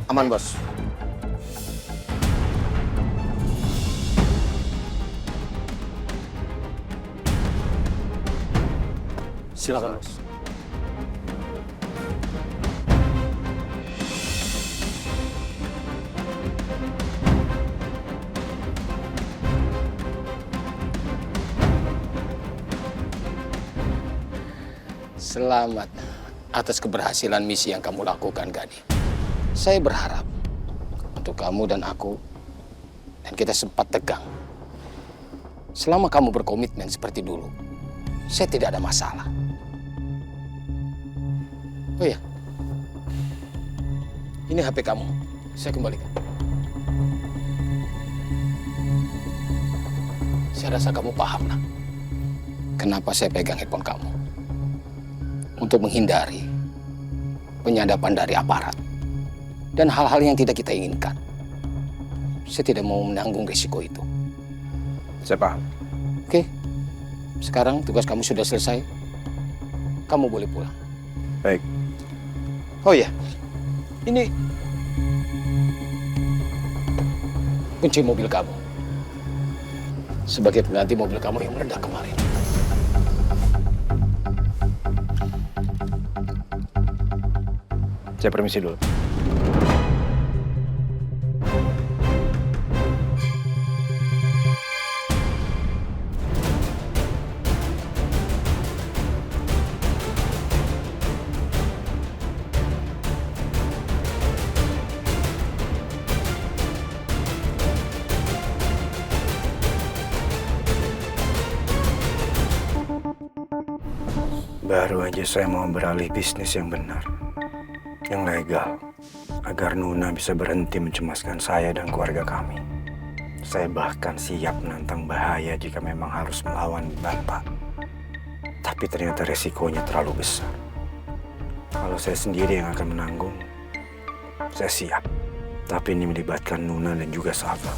Aman, Bos. Silakan, Bos. Selamat atas keberhasilan misi yang kamu lakukan, Gani. Saya berharap untuk kamu dan aku, dan kita sempat tegang. Selama kamu berkomitmen seperti dulu, saya tidak ada masalah. Oh iya, ini HP kamu. Saya kembalikan. Saya rasa kamu paham, nak. Kenapa saya pegang handphone kamu? Untuk menghindari penyadapan dari aparat dan hal-hal yang tidak kita inginkan. Saya tidak mau menanggung risiko itu. Saya paham. Oke, sekarang tugas kamu sudah selesai. Kamu boleh pulang. Baik. Oh iya, ini kunci mobil kamu. Sebagai pengganti mobil kamu yang meledak kemarin. Saya permisi dulu. Baru aja saya mau beralih bisnis yang benar, yang legal, agar Nuna bisa berhenti mencemaskan saya dan keluarga kami. Saya bahkan siap menantang bahaya jika memang harus melawan Bapak. Tapi ternyata resikonya terlalu besar. Kalau saya sendiri yang akan menanggung, saya siap. Tapi ini melibatkan Nuna dan juga Sava.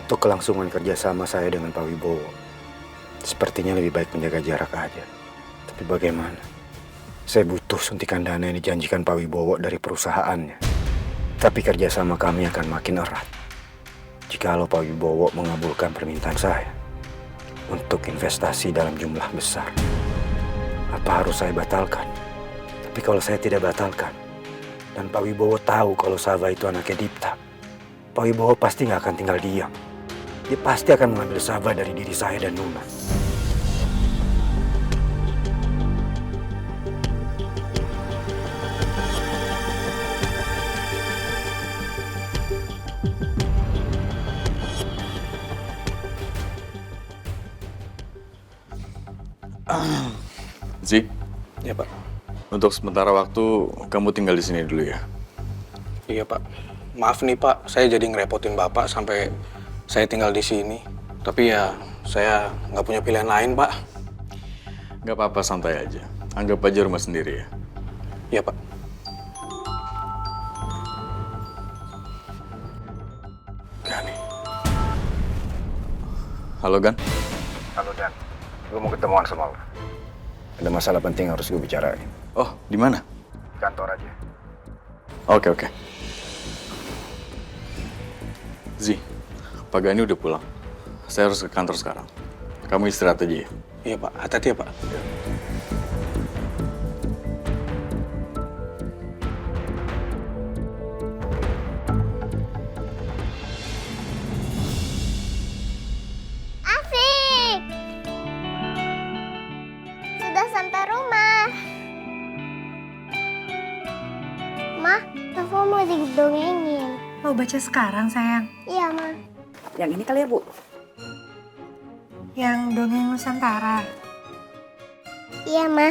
Untuk kelangsungan kerjasama saya dengan Pak Wibowo, sepertinya lebih baik menjaga jarak aja. Tapi bagaimana? Saya butuh suntikan dana yang dijanjikan Pak Wibowo dari perusahaannya. Tapi kerjasama kami akan makin erat jikalau Pak Wibowo mengabulkan permintaan saya untuk investasi dalam jumlah besar. Apa harus saya batalkan? Tapi kalau saya tidak batalkan, dan Pak Wibowo tahu kalau Sava itu anaknya Dipta, Pak Wibowo pasti nggak akan tinggal diam. Dia pasti akan mengambil Sava dari diri saya dan Nuna. Zi, Ya, Pak. untuk sementara waktu kamu tinggal di sini dulu ya. Iya, Pak. Maaf nih, Pak. Saya jadi ngerepotin Bapak sampai saya tinggal di sini. Tapi ya, saya nggak punya pilihan lain, Pak. Gak apa-apa, santai aja. Anggap aja rumah sendiri ya. Iya, Pak. Gani. Halo, Gan. Halo, Dan. Gue mau ketemuan sama lo. Ada masalah penting harus gue bicarain. Oh, di mana? Kantor aja. Oke. Zi, Pak Gani udah pulang. Saya harus ke kantor sekarang. Kamu istirahat aja ya. Iya, Pak. Hati-hati ya, Pak. Asik! Sudah sampai rumah. Ma, Sava mau didongengin. Mau baca sekarang, sayang? Iya, Ma. Yang ini kali ya, Bu? Yang dongeng Nusantara. Iya, Ma.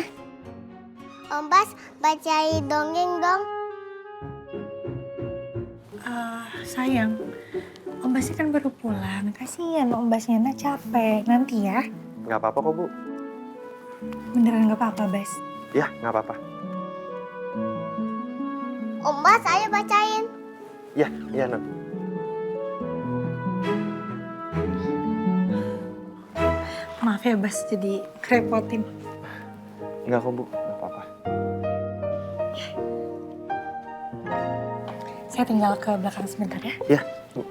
Om Bas, bacain dongeng dong. Sayang, Om Basnya kan baru pulang. Kasihan Om Basnya, capek. Nanti ya. Nggak apa-apa kok, Bu. Beneran gak apa-apa, Bas? Ya, nggak apa-apa. Om Bas, ayo bacain. Ya, iya Non. Maaf ya Bas, jadi kerepotin. Enggak kok Bu, enggak apa-apa. Saya tinggal ke belakang sebentar ya. Ya, Bu.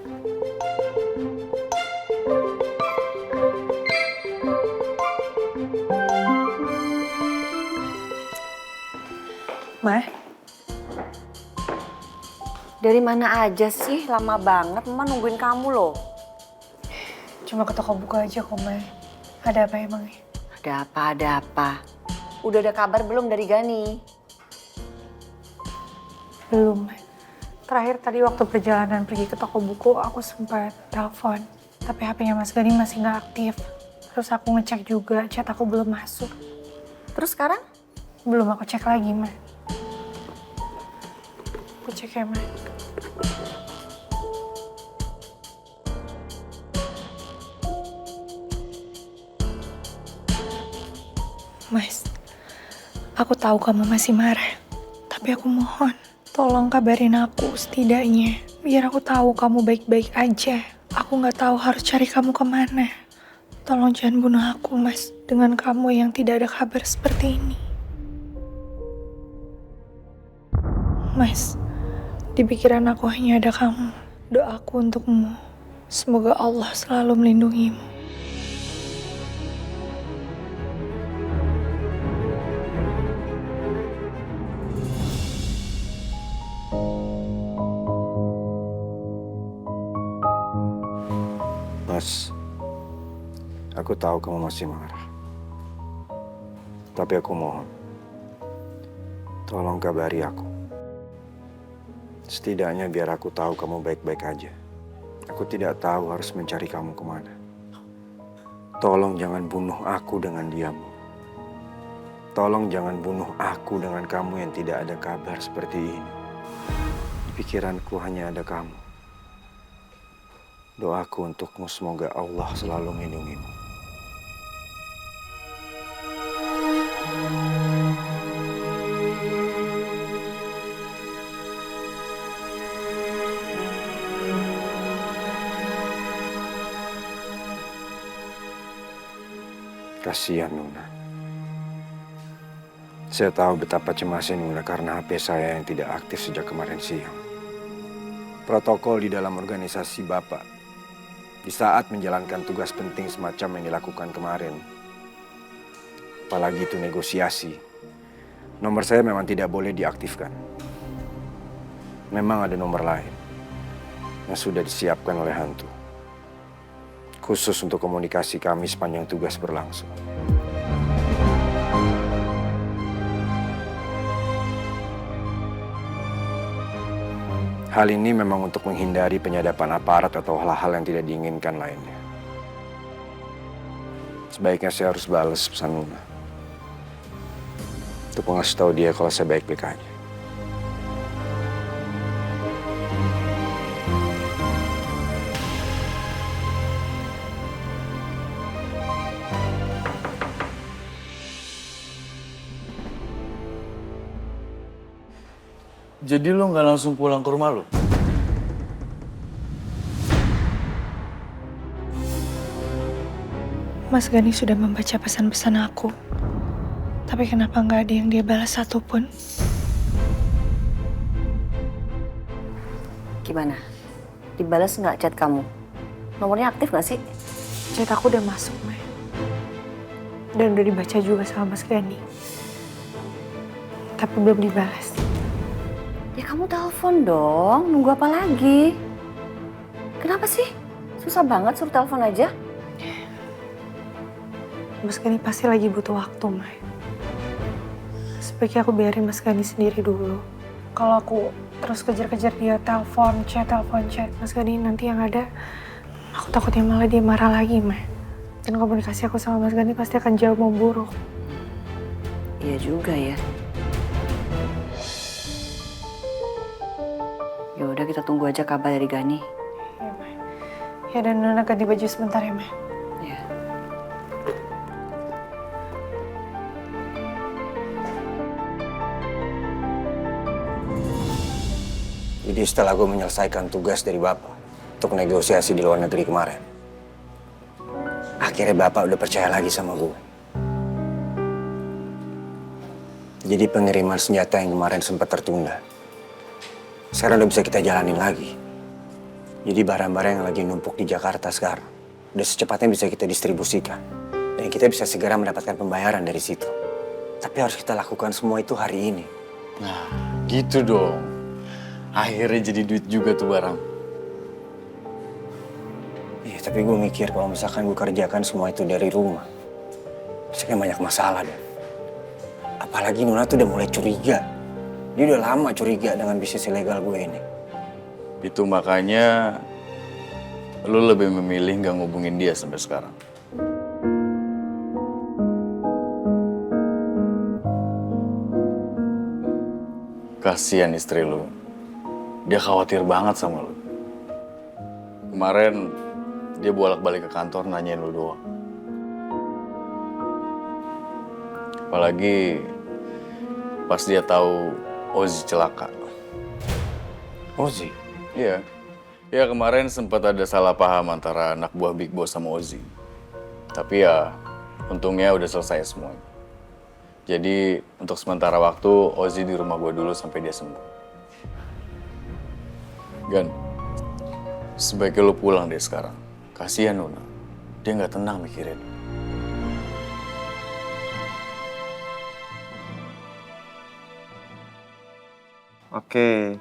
Ma, Dari mana aja sih? Lama banget Mama nungguin kamu loh. cuma ke toko buku aja kok, Ma. Ada apa emangnya? Ada apa? Udah ada kabar belum dari Gani? Belum, Ma. Terakhir tadi waktu perjalanan pergi ke toko buku, aku sempat telepon. Tapi HP-nya Mas Gani masih nggak aktif. Terus aku ngecek juga, chat aku belum masuk. Terus sekarang? Belum aku cek lagi, Ma. Aku cek ya, Ma. Mas, aku tahu kamu masih marah. Tapi aku mohon, tolong kabarin aku setidaknya. Biar aku tahu kamu baik-baik aja. Aku nggak tahu harus cari kamu kemana. Tolong jangan bunuh aku, Mas. Dengan kamu yang tidak ada kabar seperti ini. Mas, di pikiran aku hanya ada kamu. Doaku untukmu. Semoga Allah selalu melindungimu. Mas, aku tahu kamu masih marah. Tapi aku mohon, tolong kabari aku. Setidaknya biar aku tahu kamu baik-baik aja. Aku tidak tahu harus mencari kamu kemana. Tolong jangan bunuh aku dengan diam. Tolong jangan bunuh aku dengan kamu yang tidak ada kabar seperti ini. Di pikiranku hanya ada kamu. Doaku untukmu semoga Allah selalu melindungimu. Kasihan Nuna. Saya tahu betapa cemasnya Nuna karena HP saya yang tidak aktif sejak kemarin siang. Protokol di dalam organisasi Bapak di saat menjalankan tugas penting semacam yang dilakukan kemarin. Apalagi itu negosiasi. Nomor saya memang tidak boleh diaktifkan. Memang ada nomor lain yang sudah disiapkan oleh hantu. Khusus untuk komunikasi kami sepanjang tugas berlangsung. Hal ini memang untuk menghindari penyadapan aparat atau hal-hal yang tidak diinginkan lainnya. Sebaiknya saya harus balas pesan Nuna. Untuk mengasih tahu dia kalau saya baik-baik aja. Jadi lo nggak langsung pulang ke rumah lo? Mas Gani sudah membaca pesan-pesan aku. Tapi kenapa nggak ada yang dia balas satupun? Gimana? Dibalas nggak chat kamu? Nomornya aktif nggak sih? Chat aku udah masuk, Mai. Dan udah dibaca juga sama Mas Gani. Tapi belum dibalas. Ya kamu telepon dong, nunggu apa lagi? Kenapa sih? Susah banget suruh telepon aja. Mas Gani pasti lagi butuh waktu, Mai. Sebaiknya aku biarin Mas Gani sendiri dulu. Kalau aku terus kejar-kejar dia, telepon chat, Mas Gani nanti yang ada, aku takutnya malah dia marah lagi, Mai. Dan komunikasi aku sama Mas Gani pasti akan jauh memburuk. Iya juga ya. Ya udah kita tunggu aja kabar dari Gani. Ya, Mai. Ya, dan Nona ganti baju sebentar ya, Mai. Ya. Jadi setelah gue menyelesaikan tugas dari Bapak untuk negosiasi di luar negeri kemarin, akhirnya Bapak udah percaya lagi sama gue. Jadi pengiriman senjata yang kemarin sempat tertunda, sekarang udah bisa kita jalanin lagi. Jadi barang-barang yang lagi numpuk di Jakarta sekarang, udah secepatnya bisa kita distribusikan. Dan kita bisa segera mendapatkan pembayaran dari situ. Tapi harus kita lakukan semua itu hari ini. Nah, gitu dong. Akhirnya jadi duit juga tuh barang. Iya, tapi gue mikir kalau misalkan gue kerjakan semua itu dari rumah, pasti kan banyak masalah deh. Apalagi Nona tuh udah mulai curiga. Dia udah lama curiga dengan bisnis ilegal gue ini. Itu makanya lu lebih memilih nggak ngubungin dia sampai sekarang. Kasihan istri lu. Dia khawatir banget sama lu. Kemarin dia bolak-balik ke kantor nanyain lu doang. Apalagi pas dia tahu Ozzy celaka. Ozzy? Iya. Ya kemarin sempat ada salah paham antara anak buah Big Boss sama Ozzy. Tapi ya untungnya udah selesai semuanya. Jadi untuk sementara waktu Ozzy di rumah gue dulu sampai dia sembuh. Gan, sebaiknya lo pulang deh sekarang. Kasihan Nona, dia nggak tenang mikirin. Oke,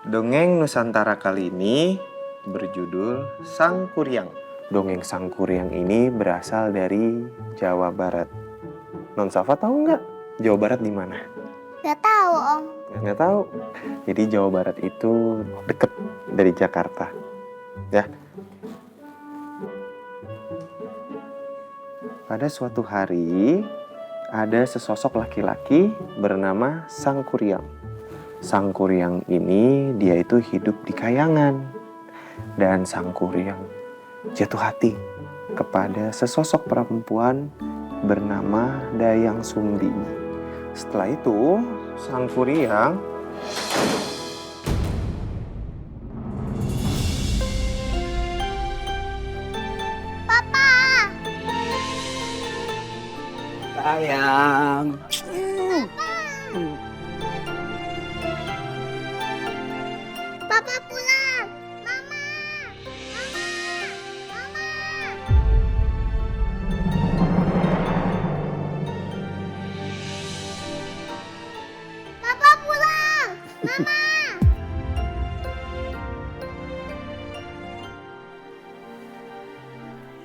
dongeng Nusantara kali ini berjudul Sang Kuryang. Dongeng Sang Kuryang ini berasal dari Jawa Barat. Non Safa tahu nggak Jawa Barat di mana? Gak tahu, Om. Nggak tahu. Jadi Jawa Barat itu deket dari Jakarta. Ya. Pada suatu hari, ada sesosok laki-laki bernama Sang Kuryang. Sang Kuryang ini dia itu hidup di kayangan. Dan Sang Kuryang jatuh hati kepada sesosok perempuan bernama Dayang Sumbi. Setelah itu, Sang Kuryang Sayang. Papa pulang. Mama. Mama. Papa pulang. Mama.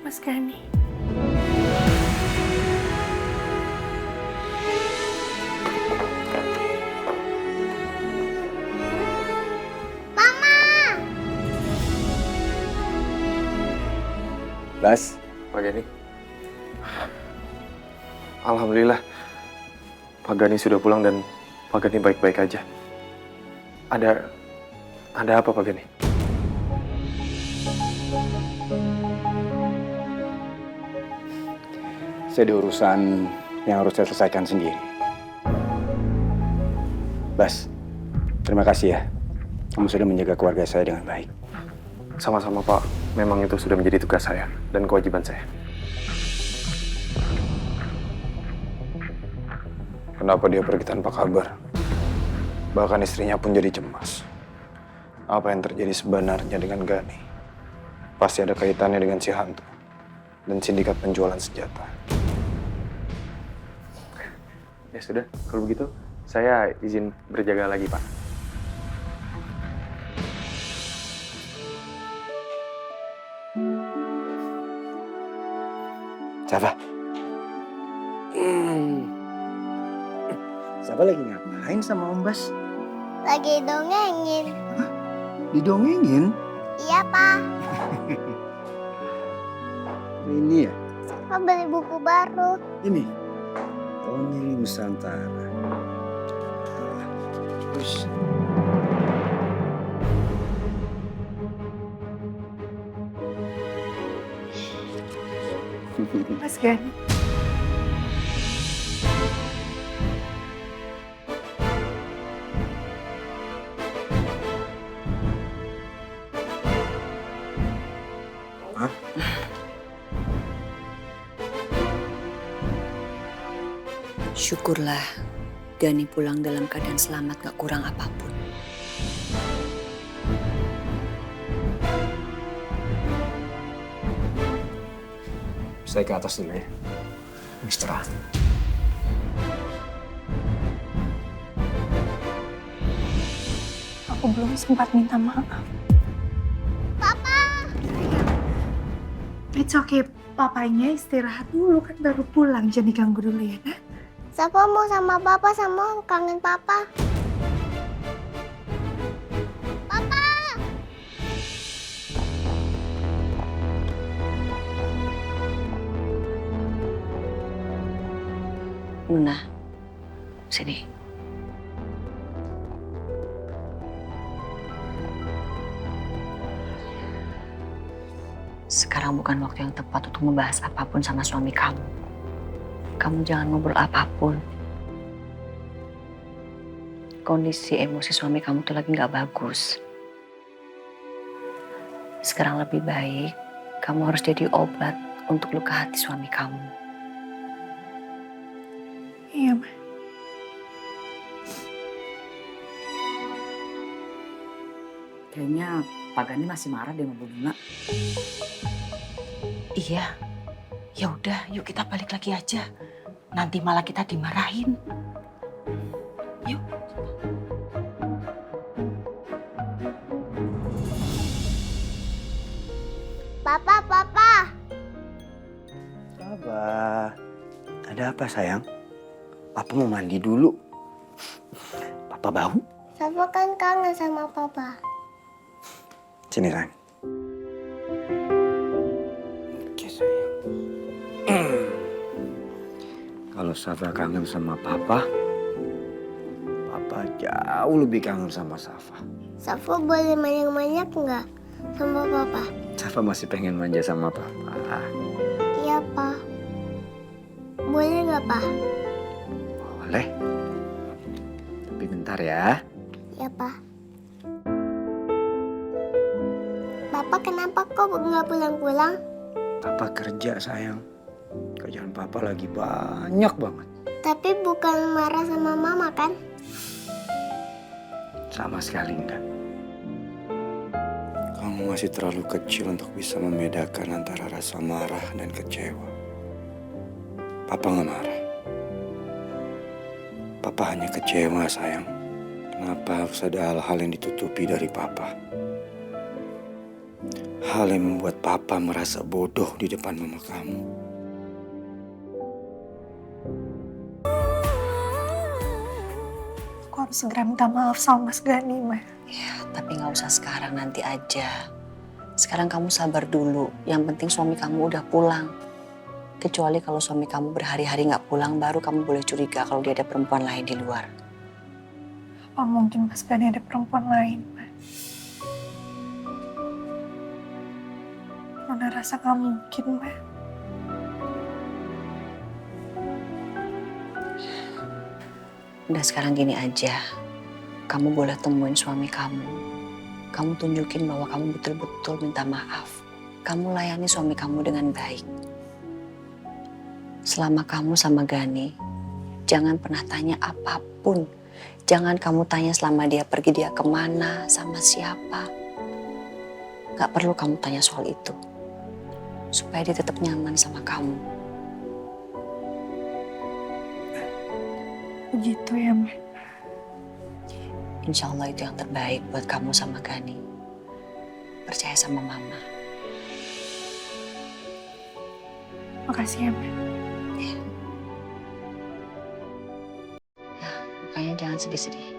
Mas Gani. Bas, Pak Gani. Alhamdulillah, Pak Gani sudah pulang dan Pak Gani baik-baik aja. Ada apa Pak Gani? saya ada urusan yang harus saya selesaikan sendiri. Bas, terima kasih ya. Kamu sudah menjaga keluarga saya dengan baik. Sama-sama Pak, memang itu sudah menjadi tugas saya dan kewajiban saya. Kenapa dia pergi tanpa kabar? Bahkan istrinya pun jadi cemas. Apa yang terjadi sebenarnya dengan Gani? Pasti ada kaitannya dengan si hantu dan sindikat penjualan senjata. Ya sudah, kalau begitu saya izin berjaga lagi Pak. Safa. Safa lagi ngapain sama Om Bas? Lagi dongengin. Didongengin? Iya, Pak. Ini ya? Pak beli buku baru. Ini? Dongeng Nusantara. Terus. Mas Gani. Syukurlah Gani pulang dalam keadaan selamat, gak kurang apapun. Saya ke atas dulu ya. Istirahat. Aku belum sempat minta maaf. Papa, It's okay, papanya istirahat dulu kan baru pulang. Jangan diganggu dulu ya, nah. Safa mau sama papa, sama kangen papa. Papa, Luna, sini. Sekarang bukan waktu yang tepat untuk membahas apapun sama suami kamu. Kamu jangan ngobrol apapun. Kondisi emosi suami kamu tuh lagi gak bagus. Sekarang lebih baik kamu harus jadi obat untuk luka hati suami kamu. Iya, Ma. Kayaknya Pak Gani masih marah deh sama Bu Bunga. Iya. Ya udah, yuk kita balik lagi aja. Nanti malah kita dimarahin. Yuk. papa. Sabar. Ada apa sayang? Papa mau mandi dulu. Papa bau? Safa kan kangen sama papa. Sini sayang. Oke sayang. Kalau Safa kangen sama Papa, Papa jauh lebih kangen sama Safa. Safa boleh banyak-banyak nggak sama papa? Safa masih pengen manja sama Papa. Iya, Pa. Boleh nggak, Pa? Boleh. Tapi bentar ya. Iya, Pa. Papa kenapa kok nggak pulang-pulang? Papa kerja sayang. Kerjaan Papa lagi banyak banget. Tapi bukan marah sama mama kan? Sama sekali enggak. Kamu masih terlalu kecil untuk bisa membedakan antara rasa marah dan kecewa. Papa nggak marah. Papa hanya kecewa sayang. Kenapa harus ada hal-hal yang ditutupi dari Papa? Hal yang membuat Papa merasa bodoh di depan mama kamu. Aku harus segera minta maaf sama Mas Gani, Ma. Ya, tapi nggak usah sekarang, nanti aja. Sekarang kamu sabar dulu. Yang penting suami kamu udah pulang. Kecuali kalau suami kamu berhari-hari nggak pulang, baru kamu boleh curiga kalau dia ada perempuan lain di luar. Apa mungkin Mas Gani ada perempuan lain, Ma? Nona rasa nggak mungkin, Ma. Udah sekarang gini aja. Kamu boleh temuin suami kamu. Kamu tunjukin bahwa kamu betul-betul minta maaf. Kamu layani suami kamu dengan baik. Selama kamu sama Gani, jangan pernah tanya apapun. Jangan kamu tanya selama dia pergi dia kemana, sama siapa. Gak perlu kamu tanya soal itu. Supaya dia tetap nyaman sama kamu. Begitu ya, Ma. Insya Allah itu yang terbaik buat kamu sama Gani. Percaya sama Mama. Makasih ya, Ma. Ya, makanya jangan sedih-sedih.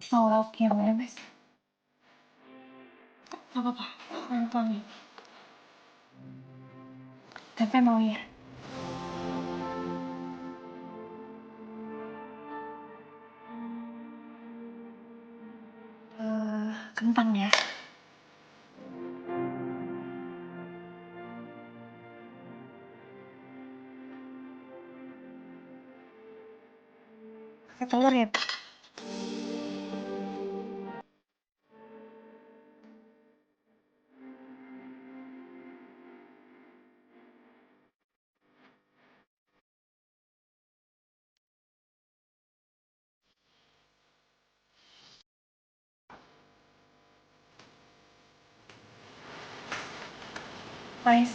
Mau lauknya mana, Mas? Gak apa-apa, yang tuangin. Tempe mau ya? Kentang ya? Pakai telur ya? Mais,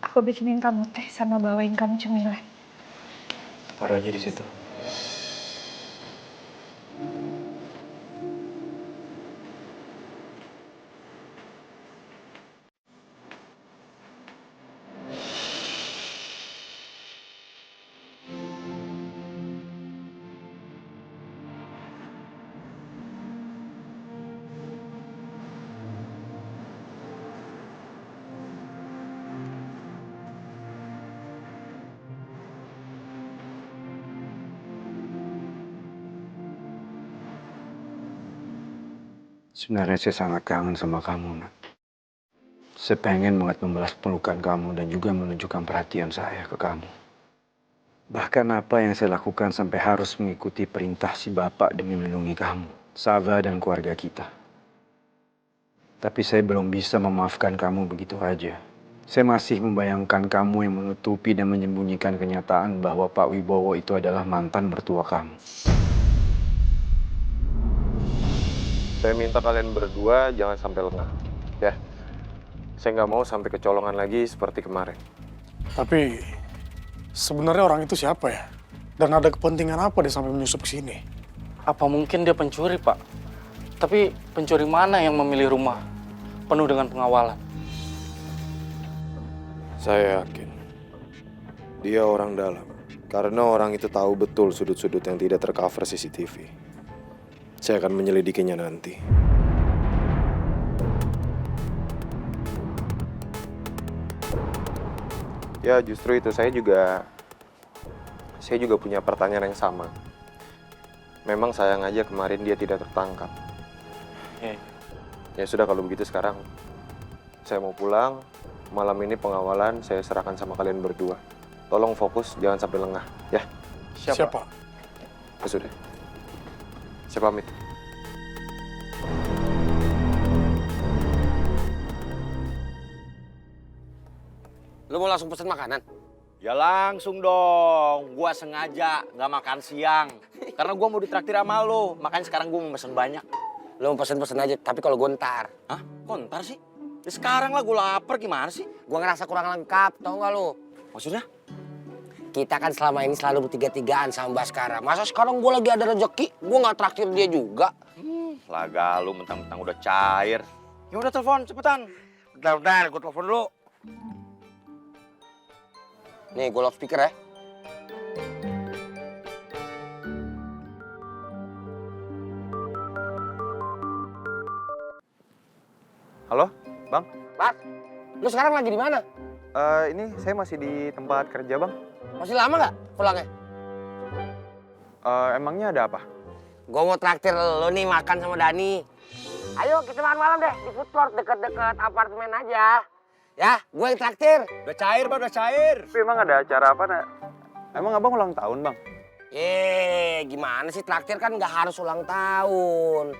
aku bikinin kamu teh sama bawain kamu cemilan. Taruh aja di situ. Sebenarnya saya sangat kangen sama kamu, Nak. Saya pengen banget membalas pelukan kamu dan juga menunjukkan perhatian saya ke kamu. Bahkan apa yang saya lakukan sampai harus mengikuti perintah si bapak demi melindungi kamu, Sava dan keluarga kita. Tapi saya belum bisa memaafkan kamu begitu aja. Saya masih membayangkan kamu yang menutupi dan menyembunyikan kenyataan bahwa Pak Wibowo itu adalah mantan mertua kamu. Saya minta kalian berdua jangan sampai lengah, ya. Saya nggak mau sampai kecolongan lagi seperti kemarin. Tapi sebenarnya orang itu siapa ya? Dan ada kepentingan apa dia sampai menyusup ke sini? Apa mungkin dia pencuri, Pak? Tapi pencuri mana yang memilih rumah penuh dengan pengawalan? Saya yakin dia orang dalam, karena orang itu tahu betul sudut-sudut yang tidak tercover CCTV. Saya akan menyelidikinya nanti. Ya justru itu saya juga punya pertanyaan yang sama. Memang sayang aja kemarin dia tidak tertangkap. Ya sudah kalau begitu sekarang saya mau pulang. Malam ini pengawalan saya serahkan sama kalian berdua. Tolong fokus, jangan sampai lengah, ya. Siapa? Ya sudah. Saya pamit. Lu mau langsung pesen makanan? Ya langsung dong, gua sengaja nggak makan siang. Karena gua mau ditraktir sama lo, makanya sekarang gua mau pesen banyak. Lu mau pesen-pesen aja, tapi kalau gue ntar. Hah? Kok ntar sih? Ya sekarang lah gua lapar, gimana sih? Gue ngerasa kurang lengkap, tau gak lu? Maksudnya? Kita kan selama ini selalu bertiga-tigaan sama Baskara. Masa sekarang gue lagi ada rezeki, gue gak traktir dia juga. Laga lu mentang-mentang udah cair. Ya udah telepon, cepetan. Bentar, gue telepon dulu. Nih, gue loudspeaker ya. Halo, Bang? Mas, lu sekarang lagi di mana? Ini saya masih di tempat kerja, Bang. Masih lama nggak pulangnya? Emangnya ada apa? Gue mau traktir lu nih makan sama Dani. Ayo kita makan malam deh di food court deket-deket apartemen aja. Ya, gue yang traktir. Udah cair, Bang, udah cair. Tapi emang ada acara apa, Nak? Emang Abang ulang tahun, Bang? Gimana sih traktir kan nggak harus ulang tahun.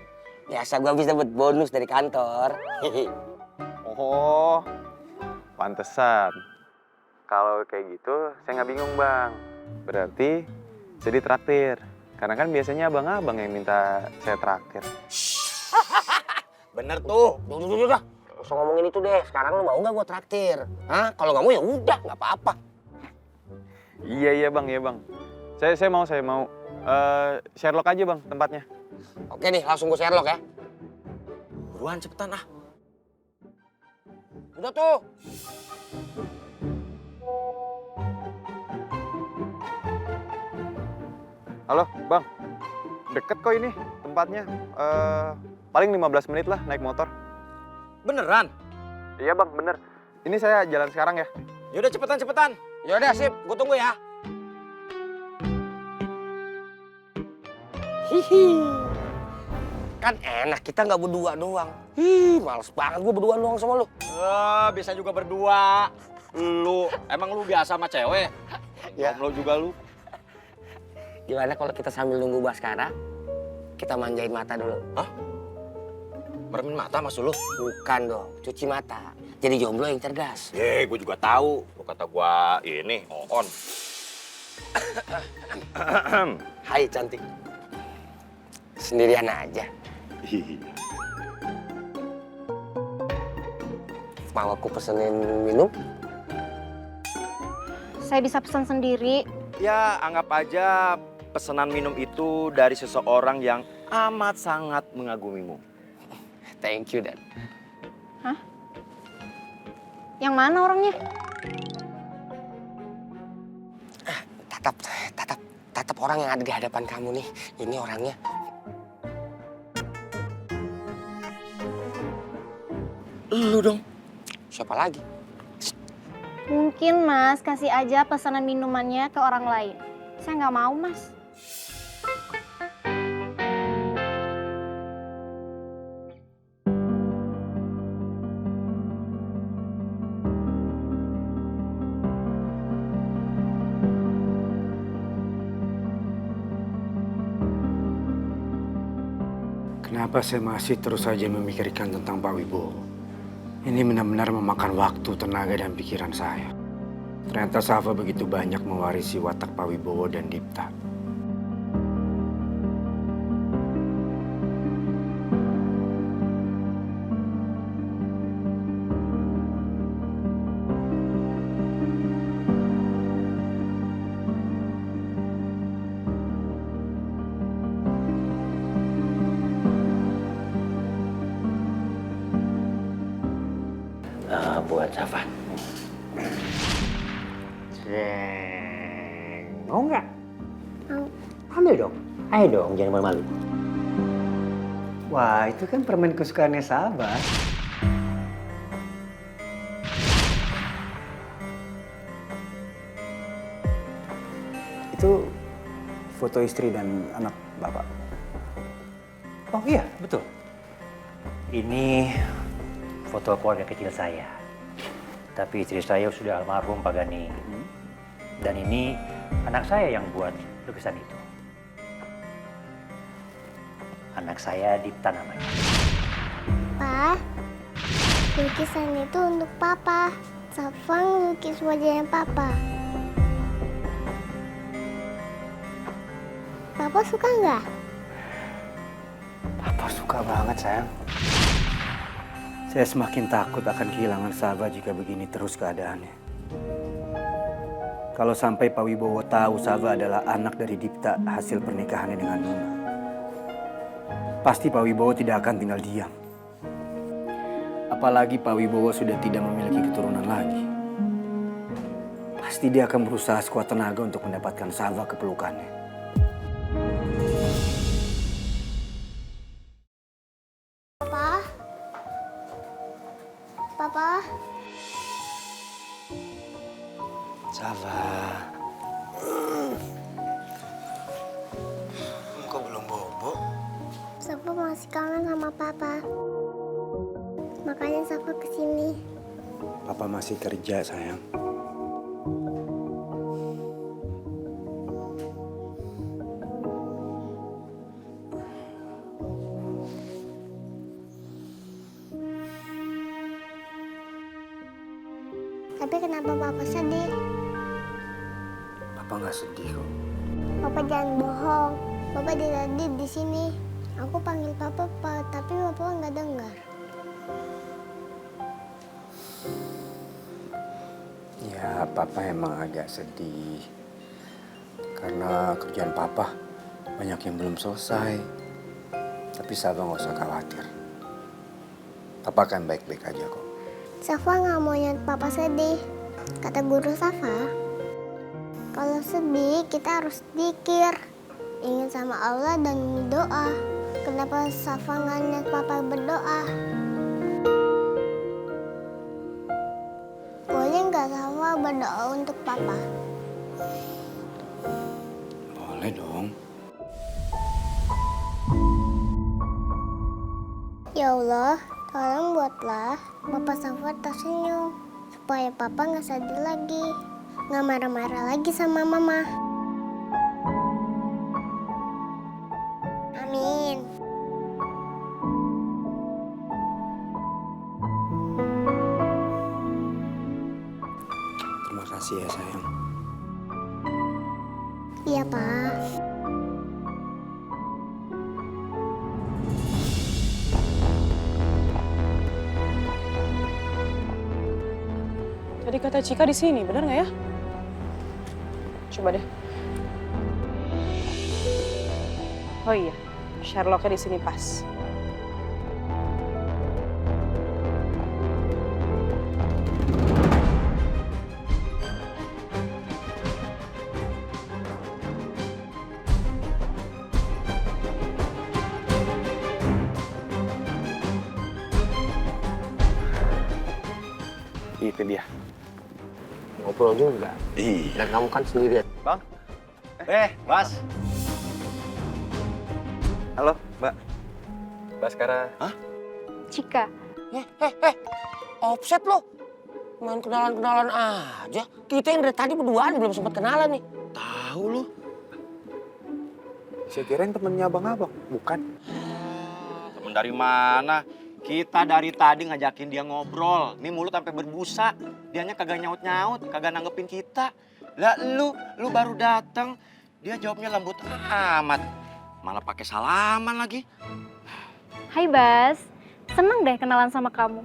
Biasa gue bisa dapat bonus dari kantor. Oh, pantesan. Kalau kayak gitu, saya nggak bingung, Bang. Berarti saya ditraktir. Karena kan biasanya abang-abang yang minta saya traktir. Bener tuh. Udah. Gak usah ngomongin itu deh. Sekarang lu mau nggak gue traktir? Hah? Kalau nggak mau ya udah, nggak apa-apa. Iya, Bang, iya, Bang. Saya mau. Sherlock aja, Bang, tempatnya. Oke nih, langsung gue Sherlock ya. Buruan, cepetan ah. Udah tuh. Halo, Bang. Deket kok ini tempatnya. Paling 15 menit lah naik motor. Beneran? Iya bang, bener. Ini saya jalan sekarang ya. Yaudah cepetan. Yaudah sip, gue tunggu ya. Hihi. Kan enak kita nggak berdua doang. Males banget gue berdua doang sama lu. Bisa juga berdua. Emang lu biasa sama cewek? Ya. Jomblo juga lu. Gimana kalau kita sambil nunggu Baskara, kita manjain mata dulu? Hah? Mermin mata maksud lu? Bukan dong, cuci mata. Jadi jomblo yang cerdas. Gue juga tahu. Lu kata gua ini, on. Hai cantik. Sendirian aja. Mau aku pesenin minum? Saya bisa pesan sendiri. Ya, anggap aja pesanan minum itu dari seseorang yang amat sangat mengagumimu. Thank you, Dan. Hah? Yang mana orangnya? Tatap orang yang ada di hadapan kamu nih. Ini orangnya. Lu dong. Siapa lagi? Mungkin Mas kasih aja pesanan minumannya ke orang lain. Saya nggak mau, Mas. Kenapa saya masih terus saja memikirkan tentang Pak Wibowo? Ini benar-benar memakan waktu, tenaga, dan pikiran saya. Ternyata Safa begitu banyak mewarisi watak Pak Wibowo dan Dipta. Buat Safa. Mau nggak? Mau. Ambil dong. Ayo dong, jangan malu-malu. Wah, itu kan permen kesukaannya Sabah. Itu foto istri dan anak Bapak. Oh iya, betul. Ini foto keluarga kecil saya. Tapi istri saya sudah almarhum Pak Gani. Dan ini anak saya yang buat lukisan itu. Anak saya Dipta namanya. Pa, lukisan itu untuk Papa. Safa lukis wajahnya Papa. Papa suka nggak? Papa suka banget, sayang. Saya semakin takut akan kehilangan Sabah jika begini terus keadaannya. Kalau sampai Pak Wibowo tahu Sabah adalah anak dari Dipta hasil pernikahannya dengan Nuna, pasti Pak Wibowo tidak akan tinggal diam. Apalagi Pak Wibowo sudah tidak memiliki keturunan lagi. Pasti dia akan berusaha sekuat tenaga untuk mendapatkan Sabah ke pelukannya. Papa. Sabah. Kok belum bobo? Safa masih kangen sama Papa. Makanya Safa kesini. Papa masih kerja, sayang. Tapi kenapa Papa sedih? Papa nggak sedih kok. Papa jangan bohong. Papa tadi di sini. Aku panggil Papa, tapi Papa nggak dengar. Ya, Papa emang agak sedih. Karena kerjaan Papa banyak yang belum selesai. Tapi Sabah nggak usah khawatir. Papa akan baik-baik aja kok. Safa nggak mau lihat Papa sedih. Kata guru Safa, kalau sedih kita harus zikir. ingat sama Allah dan berdoa. Kenapa Safa nggak lihat papa berdoa? Boleh nggak Safa berdoa untuk papa? Boleh dong. Ya Allah, tolong buatlah Papa Safa tersenyum. Supaya Papa nggak sedih lagi. Nggak marah-marah lagi sama Mama. Amin. Terima kasih ya sayang. Iya, Pak. Tadi kata Cika di sini, benar nggak ya? Coba deh. Oh iya, Sherlocknya di sini pas. Itu dia. Ngobrol juga. Iya. Dan kamu kan sendirian. Bang. Bas. Halo, Mbak. Baskara. Hah? Cika. Offset lo. Main kenalan-kenalan aja. Kita yang dari tadi berduaan belum sempat kenalan nih. Tahu lu. Saya kirain temennya abang-abang, bukan? Temen dari mana? Kita dari tadi ngajakin dia ngobrol. Nih mulut sampai berbusa. Dianya kagak nyaut-nyaut, kagak nanggepin kita. Lah lu baru datang. Dia jawabnya lembut amat. Malah pakai salaman lagi. Hai Bas, seneng deh kenalan sama kamu.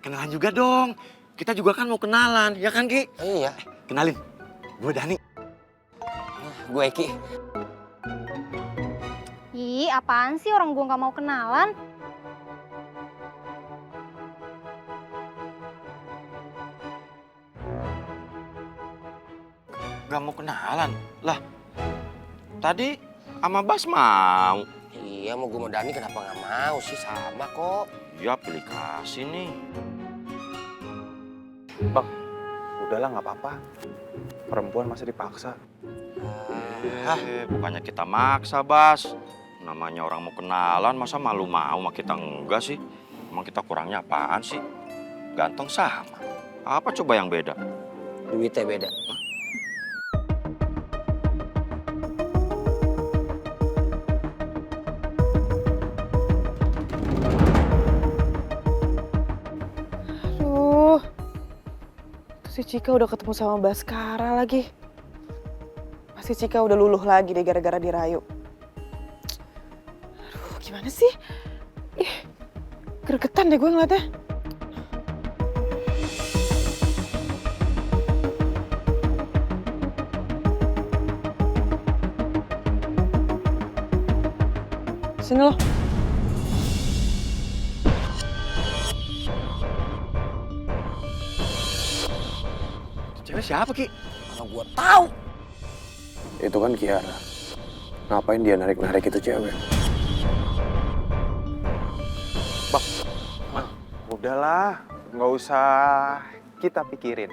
Kenalan juga dong. Kita juga kan mau kenalan, ya kan Ki? Iya. Kenalin, gue Dani. Gue Eki. Ih, apaan sih orang gue gak mau kenalan? Gak mau kenalan? Lah, tadi sama Bas mau. Iya, mau gue sama Dani kenapa nggak mau sih? Sama kok. Ya, pilih kasih nih. Bang, udahlah nggak apa-apa. Perempuan masa dipaksa. Bukannya kita maksa, Bas. Namanya orang mau kenalan, masa malu mau sama kita enggak sih? Emang kita kurangnya apaan sih? Ganteng sama. Apa coba yang beda? Duitnya beda. Aduh, si Cika udah ketemu sama Baskara lagi. Pasti Cika udah luluh lagi deh gara-gara dirayu. Aduh, gimana sih? Ih, gregetan deh gue ngeliatnya. Sini loh. Cewek siapa, Ki? Kalau gue tahu. Itu kan Kiara. Ngapain dia narik-narik itu cewek? Bang, udahlah, nggak usah kita pikirin.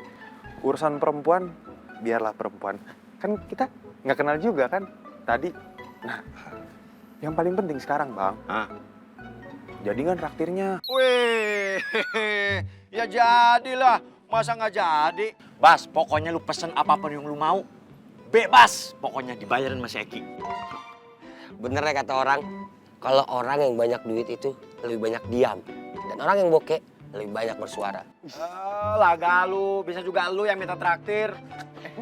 Urusan perempuan, biarlah perempuan. Kan kita nggak kenal juga kan tadi. Nah, yang paling penting sekarang, Bang. Jadi kan traktirnya. Wih, ya jadilah. Masa nggak jadi? Bas, pokoknya lu pesen apapun yang lu mau. Bebas, pokoknya dibayarin sama si Eki. Bener ya kata orang, kalau orang yang banyak duit itu lebih banyak diam. Dan orang yang bokeh lebih banyak bersuara. Laga lu, bisa juga lu yang minta traktir.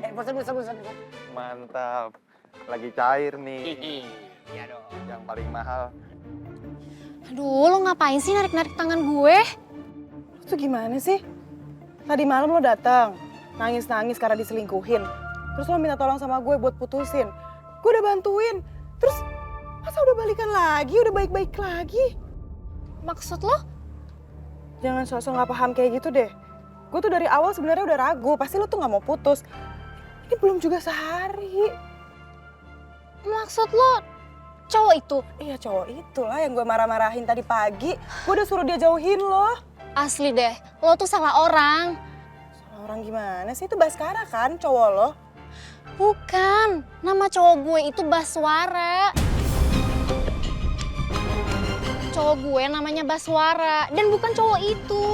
Pesan. Mantap. Lagi cair nih. Iya dong. Yang paling mahal. Aduh, lo ngapain sih narik-narik tangan gue? Itu gimana sih? Tadi malam lo datang, nangis-nangis karena diselingkuhin. Terus lo minta tolong sama gue buat putusin. Gue udah bantuin. Terus masa udah balikan lagi, udah baik-baik lagi? Maksud lo? Jangan sok-sok nggak paham kayak gitu deh. Gue tuh dari awal sebenarnya udah ragu, pasti lo tuh nggak mau putus. Ini belum juga sehari. Maksud lo cowok itu? Iya cowok itulah yang gue marah-marahin tadi pagi. Gue udah suruh dia jauhin lo. Asli deh, lo tuh salah orang. Salah orang gimana sih? Itu Baskara kan cowok lo? Bukan, nama cowok gue itu Baswara. Cowok gue namanya Baswara dan bukan cowok itu.